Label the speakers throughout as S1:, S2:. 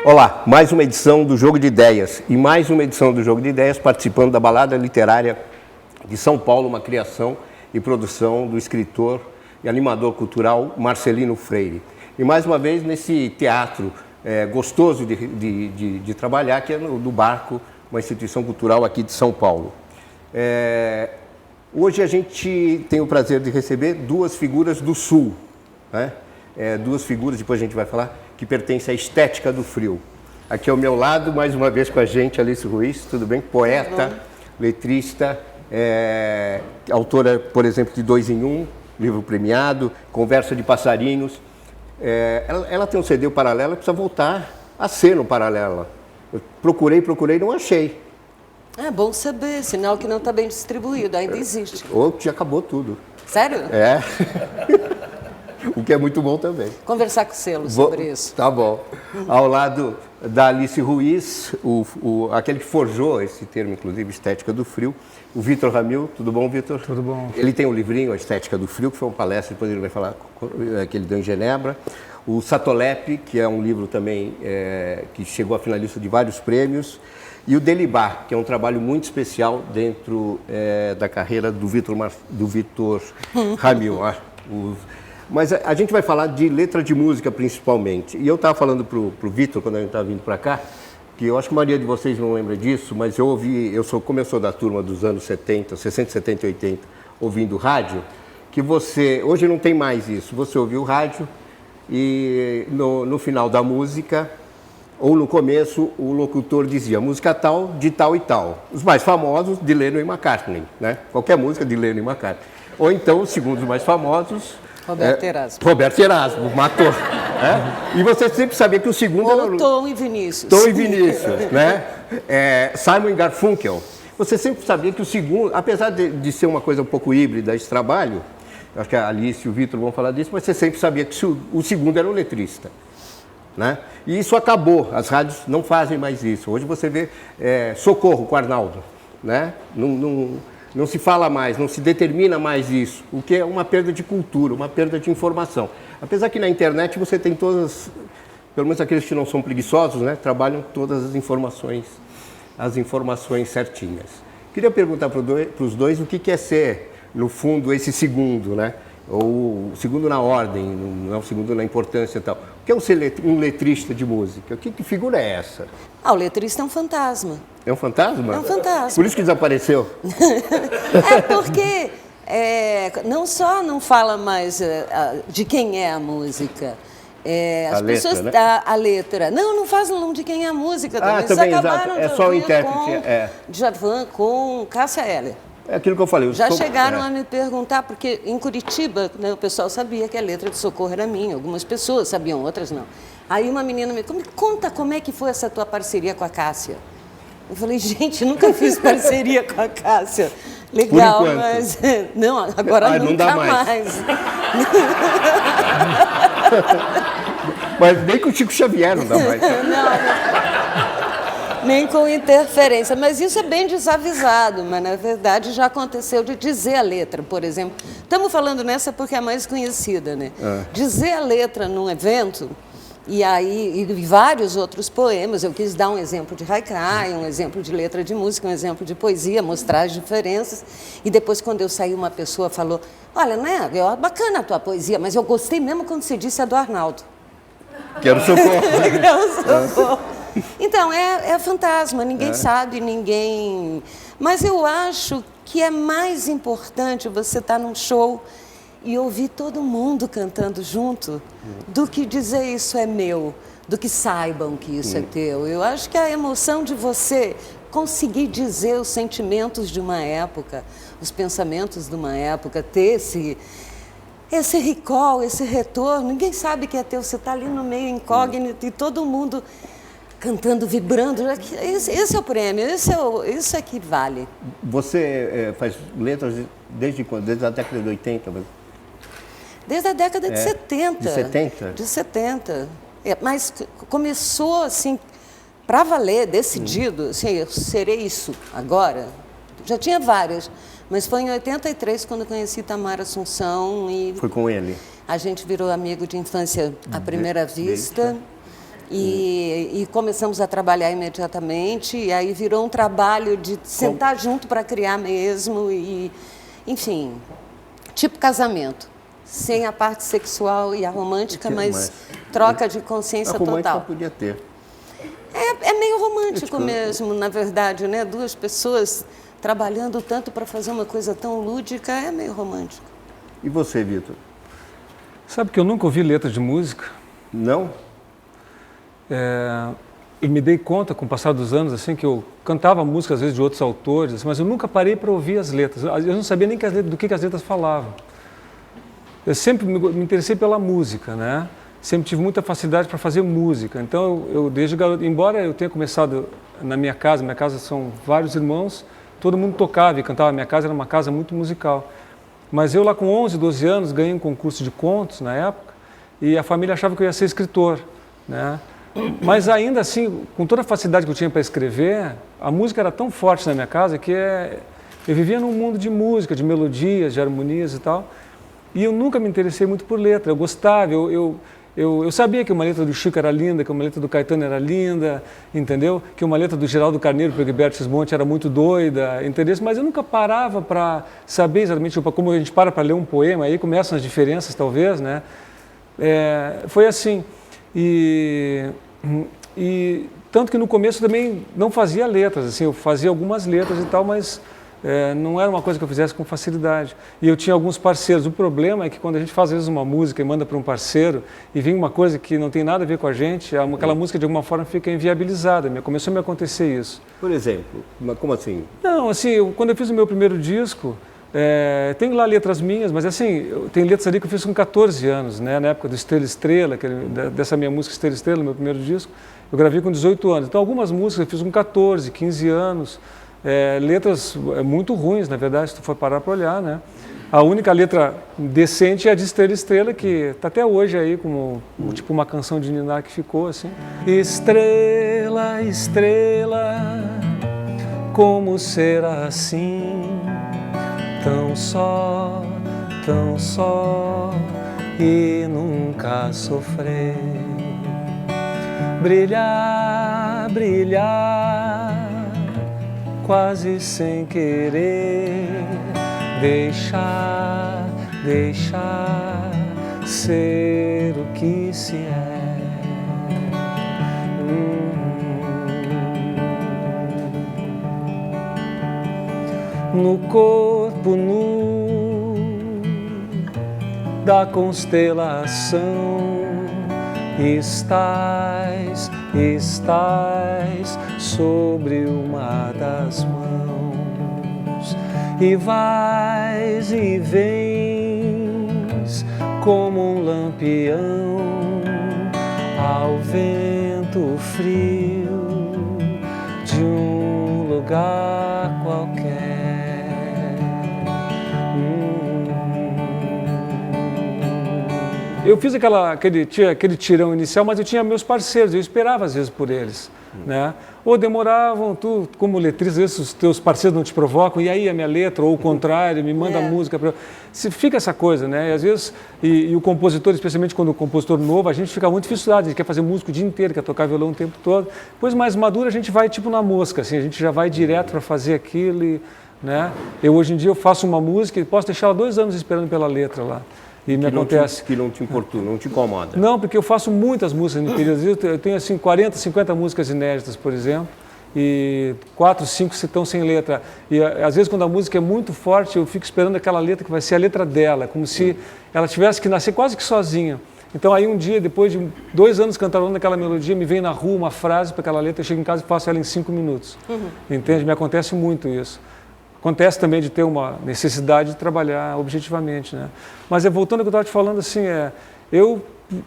S1: Olá, mais uma edição do Jogo de Ideias e mais uma edição do Jogo de Ideias participando da Balada Literária de São Paulo, uma criação e produção do escritor e animador cultural Marcelino Freire. E mais uma vez nesse teatro gostoso de trabalhar, que é do Barco, uma instituição cultural aqui de São Paulo. Hoje a gente tem o prazer de receber duas figuras do Sul, né? Duas figuras, depois a gente vai falar, que pertencem à estética do frio. Aqui ao meu lado, mais uma vez com a gente, Alice Ruiz, tudo bem? Poeta, letrista, autora, por exemplo, de 2 em 1, livro premiado, Conversa de Passarinhos. Ela tem um CD Paralela, precisa voltar a ser no Paralela. Eu procurei, não achei.
S2: É bom saber, sinal que não está bem distribuído, ainda existe.
S1: Ou já acabou tudo.
S2: Sério?
S1: É. O que é muito bom também.
S2: Conversar com o selo sobre isso.
S1: Tá bom. Ao lado da Alice Ruiz, aquele que forjou esse termo, inclusive, Estética do Frio, o Vitor Ramil. Tudo bom, Vitor?
S3: Tudo bom.
S1: Ele tem um livrinho, A Estética do Frio, que foi uma palestra, depois ele vai falar, que ele deu em Genebra. O Satolep, que é um livro também que chegou a finalista de vários prêmios. E o Delibá, que é um trabalho muito especial dentro da carreira do Vitor Ramil. Mas a gente vai falar de letra de música, principalmente. E eu estava falando para o Vitor, quando a gente estava vindo para cá, que eu acho que a maioria de vocês não lembra disso, mas como eu sou da turma dos anos 70, 60, 70 e 80, ouvindo rádio, que hoje não tem mais isso. Você ouviu o rádio e no final da música, ou no começo, o locutor dizia música tal, de tal e tal. Os mais famosos, de Lennon e McCartney, né? Qualquer música de Lennon e McCartney. Ou então, os segundos mais famosos... Roberto Erasmo, matou. E você sempre sabia que o segundo era...
S2: Tom e Vinícius.
S1: Tom e Vinícius, né? Simon e Garfunkel. Você sempre sabia que o segundo, apesar de ser uma coisa um pouco híbrida esse trabalho, acho que a Alice e o Vitor vão falar disso, mas você sempre sabia que o segundo era o letrista. Né? E isso acabou, as rádios não fazem mais isso. Hoje você vê Socorro com Arnaldo, né? Não se fala mais, não se determina mais isso, o que é uma perda de cultura, uma perda de informação. Apesar que na internet você tem todas, pelo menos aqueles que não são preguiçosos, né? Trabalham todas as informações certinhas. Queria perguntar para os dois o que é ser, no fundo, esse segundo, né? Ou o segundo na ordem, não é o segundo na importância e tal. O que é um letrista de música? Que figura é essa?
S2: O letrista é um fantasma.
S1: É um fantasma?
S2: É um fantasma.
S1: Por isso que desapareceu?
S2: Porque não só não fala mais de quem é a música. As pessoas,
S1: letra, né?
S2: A letra. Não falam de quem é a música. Também. Eles
S1: também,
S2: acabaram
S1: exato. É só o intérprete.
S2: Djavan com Cássia Eller.
S1: É aquilo que eu falei.
S2: Já chegaram a me perguntar, porque em Curitiba, né, o pessoal sabia que a letra de Socorro era minha. Algumas pessoas sabiam, outras não. Aí uma menina me conta como é que foi essa tua parceria com a Cássia. Eu falei, gente, nunca fiz parceria com a Cássia. Legal, mas... Não, agora nunca
S1: não dá mais. Mas nem com o Chico Xavier não dá mais.
S2: Nem com interferência, mas isso é bem desavisado, mas na verdade já aconteceu de dizer a letra, por exemplo. Estamos falando nessa porque é a mais conhecida, né? Dizer a letra num evento, e vários outros poemas, eu quis dar um exemplo de haikai, um exemplo de letra de música, um exemplo de poesia, mostrar as diferenças, e depois quando eu saí uma pessoa falou, olha, né, bacana a tua poesia, mas eu gostei mesmo quando você disse a do Arnaldo.
S1: Quero socorro.
S2: Quero socorro. Então, é fantasma, ninguém sabe, ninguém... Mas eu acho que é mais importante você estar num show e ouvir todo mundo cantando junto do que dizer isso é meu, do que saibam que isso é teu. Eu acho que a emoção de você conseguir dizer os sentimentos de uma época, os pensamentos de uma época, ter esse recall, esse retorno, ninguém sabe que é teu, você está ali no meio incógnito e todo mundo... cantando, vibrando, esse é o prêmio, isso é que vale.
S1: Você faz letras desde quando? Desde a década de 80?
S2: Desde a década de 70.
S1: De 70?
S2: De 70. Mas começou assim, para valer, decidido, assim, eu serei isso agora. Já tinha várias, mas foi em 83 quando eu conheci Tamar Assunção. E
S1: foi com ele?
S2: A gente virou amigo de infância à primeira vista. E começamos a trabalhar imediatamente, e aí virou um trabalho de sentar junto para criar mesmo, e, enfim, tipo casamento. Sem a parte sexual e a romântica, mas troca de consciência total. A romântica
S1: podia ter.
S2: É meio romântico mesmo, na verdade, né? Duas pessoas trabalhando tanto para fazer uma coisa tão lúdica, é meio romântico.
S1: E você, Vitor?
S3: Sabe que eu nunca ouvi letra de música?
S1: Não?
S3: Eu me dei conta, com o passar dos anos, assim, que eu cantava música, às vezes, de outros autores, assim, mas eu nunca parei para ouvir as letras. Eu não sabia nem do que as letras falavam. Eu sempre me interessei pela música, né? Sempre tive muita facilidade para fazer música. Então, eu desde garoto, embora eu tenha começado na minha casa são vários irmãos, todo mundo tocava e cantava. Minha casa era uma casa muito musical. Mas eu lá com 11, 12 anos ganhei um concurso de contos na época e a família achava que eu ia ser escritor, né? Mas ainda assim, com toda a facilidade que eu tinha para escrever, a música era tão forte na minha casa que eu vivia num mundo de música, de melodias, de harmonias e tal. E eu nunca me interessei muito por letra, eu gostava, eu sabia que uma letra do Chico era linda, que uma letra do Caetano era linda, entendeu? Que uma letra do Geraldo Carneiro, para o Egberto Gismonti, era muito doida, entendeu? Mas eu nunca parava para saber exatamente como a gente para ler um poema, aí começam as diferenças talvez, né? Foi assim, e tanto que no começo também não fazia letras, assim, eu fazia algumas letras e tal, mas não era uma coisa que eu fizesse com facilidade. E eu tinha alguns parceiros. O problema é que quando a gente faz, às vezes, uma música e manda para um parceiro e vem uma coisa que não tem nada a ver com a gente, aquela música, de alguma forma, fica inviabilizada. Começou a me acontecer isso.
S1: Por exemplo? Como assim?
S3: Não, assim, quando eu fiz o meu primeiro disco, tem lá letras minhas, mas assim, tem letras ali que eu fiz com 14 anos, né? Na época do Estrela Estrela, dessa minha música Estrela Estrela, meu primeiro disco, eu gravei com 18 anos. Então, algumas músicas eu fiz com 14, 15 anos. Letras muito ruins, na verdade, se tu for parar para olhar, né? A única letra decente é a de Estrela Estrela, que está até hoje aí como tipo uma canção de Ninar que ficou assim. Estrela, estrela, como será assim? Tão só e nunca sofrer. Brilhar, brilhar, quase sem querer, deixar ser o que se é. No corpo nu da constelação estás sobre uma das mãos e vais e vens como um lampião ao vento frio de um lugar qualquer. Eu fiz aquele tirão inicial, mas eu tinha meus parceiros, eu esperava às vezes por eles, né? Ou demoravam, tu como letrista, às vezes os teus parceiros não te provocam, e aí a minha letra, ou o contrário, me manda a música. Fica essa coisa, né? E às vezes, e o compositor, especialmente quando o compositor novo, a gente fica muito fissurado, a gente quer fazer música o dia inteiro, quer tocar violão o tempo todo. Depois mais maduro a gente vai tipo na mosca, assim, a gente já vai direto para fazer aquilo, né? Hoje em dia eu faço uma música e posso deixar 2 anos esperando pela letra lá. E me acontece.
S1: Que não te importuna, não te incomoda.
S3: Não, porque eu faço muitas músicas no período. Eu tenho assim 40, 50 músicas inéditas, por exemplo, e 4, 5 estão sem letra. E às vezes quando a música é muito forte, eu fico esperando aquela letra que vai ser a letra dela, como se ela tivesse que nascer quase que sozinha. Então aí um dia, depois de 2 anos cantarolando aquela melodia, me vem na rua uma frase para aquela letra, eu chego em casa e faço ela em 5 minutos. Entende? Me acontece muito isso. Acontece também de ter uma necessidade de trabalhar objetivamente, né? Mas voltando ao que eu estava te falando, assim, eu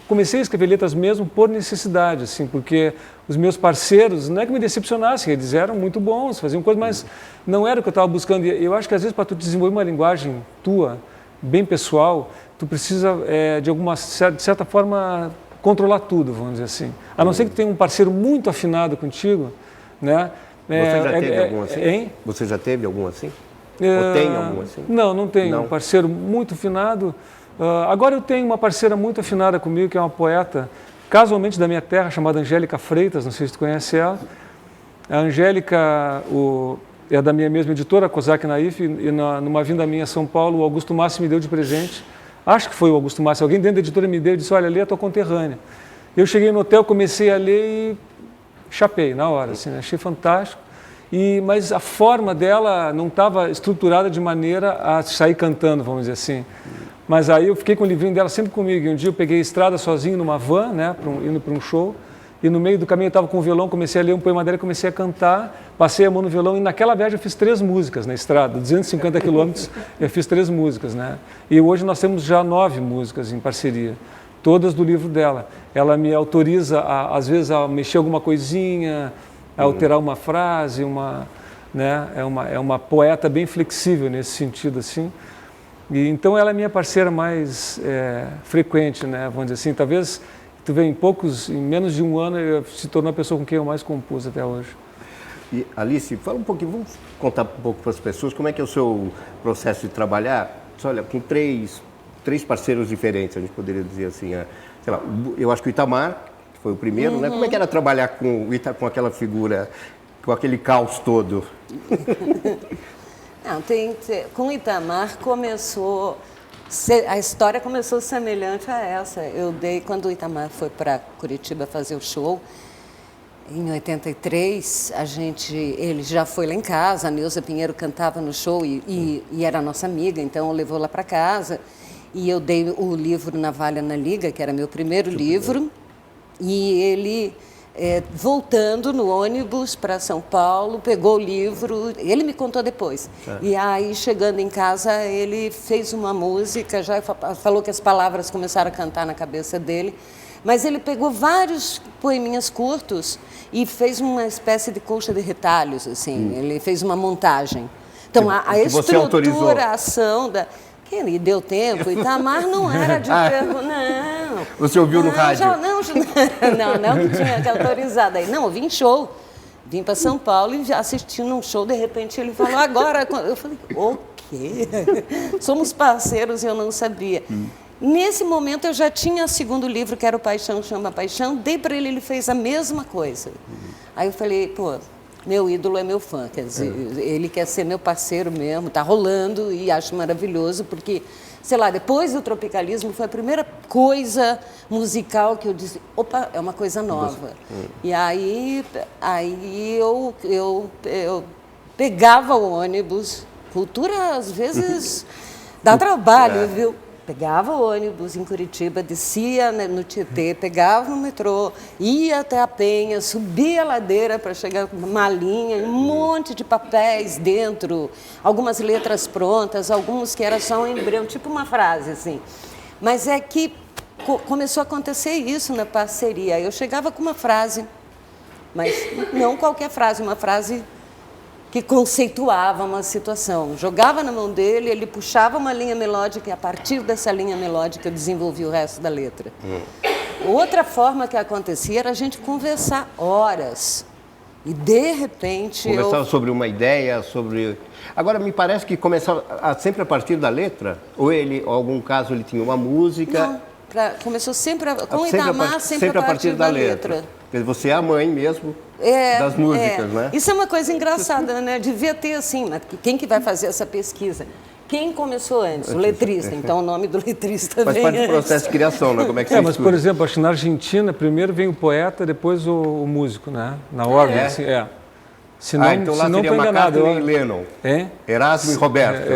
S3: comecei a escrever letras mesmo por necessidade, assim, porque os meus parceiros, não é que me decepcionassem, eles eram muito bons, faziam coisas, mas não era o que eu estava buscando. E eu acho que às vezes para tu desenvolver uma linguagem tua, bem pessoal, tu precisa, de certa forma, controlar tudo, vamos dizer assim. A não ser que tu tenha um parceiro muito afinado contigo, né?
S1: Você já teve algum assim?
S3: Hein?
S1: Você já teve algum assim? Ou tem algum assim?
S3: Não tenho.
S1: Não.
S3: Um parceiro muito afinado. Agora eu tenho uma parceira muito afinada comigo, que é uma poeta, casualmente da minha terra, chamada Angélica Freitas, não sei se tu conhece ela. A Angélica é da minha mesma editora, Kozak Naif, e numa vinda minha a São Paulo, o Augusto Massi me deu de presente. Acho que foi o Augusto Massi, alguém dentro da editora me deu e disse, olha, lê a tua conterrânea. Eu cheguei no hotel, comecei a ler e chapei na hora, assim, né? Achei fantástico. Mas a forma dela não estava estruturada de maneira a sair cantando, vamos dizer assim. Mas aí eu fiquei com o livrinho dela sempre comigo. E um dia eu peguei a estrada sozinho numa van, né, indo para um show. E no meio do caminho eu estava com o violão, comecei a ler um poema dela, comecei a cantar, passei a mão no violão. E naquela viagem eu fiz 3 músicas na estrada, 250 quilômetros, eu fiz 3 músicas, né? E hoje nós temos já 9 músicas em parceria, todas do livro dela. Ela me autoriza, às vezes, a mexer alguma coisinha, a alterar uma frase, né? É uma poeta bem flexível nesse sentido, assim. E, então ela é minha parceira mais frequente, né? Vamos dizer assim, talvez tu vê em menos de um ano eu se tornou a pessoa com quem eu mais compus até hoje.
S1: E Alice, fala um pouquinho, vamos contar um pouco para as pessoas como é que é o seu processo de trabalhar, olha, com três parceiros diferentes, a gente poderia dizer assim, sei lá, eu acho que o Itamar foi o primeiro, né? Como é que era trabalhar com aquela figura, com aquele caos todo?
S2: Não, com o Itamar a história começou semelhante a essa. Quando o Itamar foi para Curitiba fazer o show, em 83, ele já foi lá em casa, a Neuza Pinheiro cantava no show e era nossa amiga, então eu levou lá para casa e eu dei o livro Navalha na Liga, que era meu primeiro livro, e ele, voltando no ônibus para São Paulo, pegou o livro, ele me contou depois, e aí chegando em casa ele fez uma música, já falou que as palavras começaram a cantar na cabeça dele, mas ele pegou vários poeminhas curtos e fez uma espécie de colcha de retalhos, assim, ele fez uma montagem. Então a estruturação que deu tempo, Itamar não era de não.
S1: Você ouviu no rádio?
S2: Não tinha que autorizado aí. Não, eu vim em show. Vim para São Paulo e assistindo um show, de repente ele falou, agora... Eu falei, o quê? Somos parceiros e eu não sabia. Nesse momento eu já tinha o segundo livro, que era o Paixão Chama Paixão, dei para ele fez a mesma coisa. Aí eu falei, pô, meu ídolo é meu fã, quer dizer, ele quer ser meu parceiro mesmo, tá rolando e acho maravilhoso, porque, sei lá, depois do Tropicalismo foi a primeira coisa musical que eu disse, opa, é uma coisa nova. E aí eu pegava o ônibus, cultura às vezes dá trabalho, viu? Pegava o ônibus em Curitiba, descia no Tietê, pegava o metrô, ia até a Penha, subia a ladeira para chegar com uma malinha, um monte de papéis dentro, algumas letras prontas, alguns que era só um embrião, tipo uma frase assim. Mas é que começou a acontecer isso na parceria. Eu chegava com uma frase, mas não qualquer frase, uma frase que conceituava uma situação. Jogava na mão dele, ele puxava uma linha melódica e a partir dessa linha melódica eu desenvolvia o resto da letra. Outra forma que acontecia era a gente conversar horas. E de repente
S1: Conversava sobre uma ideia, sobre... Agora, me parece que começava sempre a partir da letra? Ou algum caso ele tinha uma música?
S2: Não, começou sempre, com o Itamar, sempre a partir da letra.
S1: Você é a mãe mesmo das músicas, né?
S2: Isso é uma coisa engraçada, né? Devia ter assim, mas quem que vai fazer essa pesquisa? Quem começou antes? O letrista. Então o nome do letrista
S1: faz
S2: vem
S1: parte do processo de criação, né? Como é que você
S3: mas por exemplo, acho que na Argentina primeiro vem o poeta, depois o músico, né? Na ordem, assim, Se não,
S1: então lá
S3: se não
S1: seria McCartney e Lennon. Erasmo e Roberto.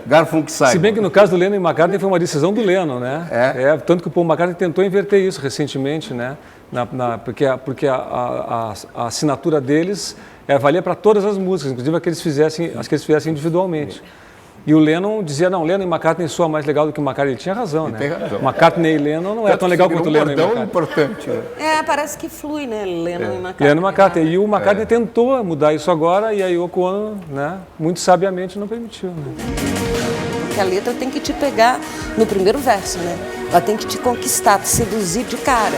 S1: Garfunkel.
S3: Se bem que no caso do Lennon e McCartney foi uma decisão do Lennon, né? Tanto que o Paul McCartney tentou inverter isso recentemente, né? Porque a assinatura deles valia para todas as músicas, inclusive as que eles fizessem individualmente. E o Lennon dizia, não, Lennon e McCartney soa mais legal do que o McCartney. Ele tinha razão, né? McCartney e Lennon não é tão legal quanto o Lennon e McCartney.
S1: Importante, né?
S2: Parece que flui, né? Lennon e McCartney.
S3: Lennon e McCartney. E o McCartney tentou mudar isso agora e a Yoko Ono, né, muito sabiamente não permitiu, né?
S2: Porque a letra tem que te pegar no primeiro verso, né? Ela tem que te conquistar, te seduzir de cara.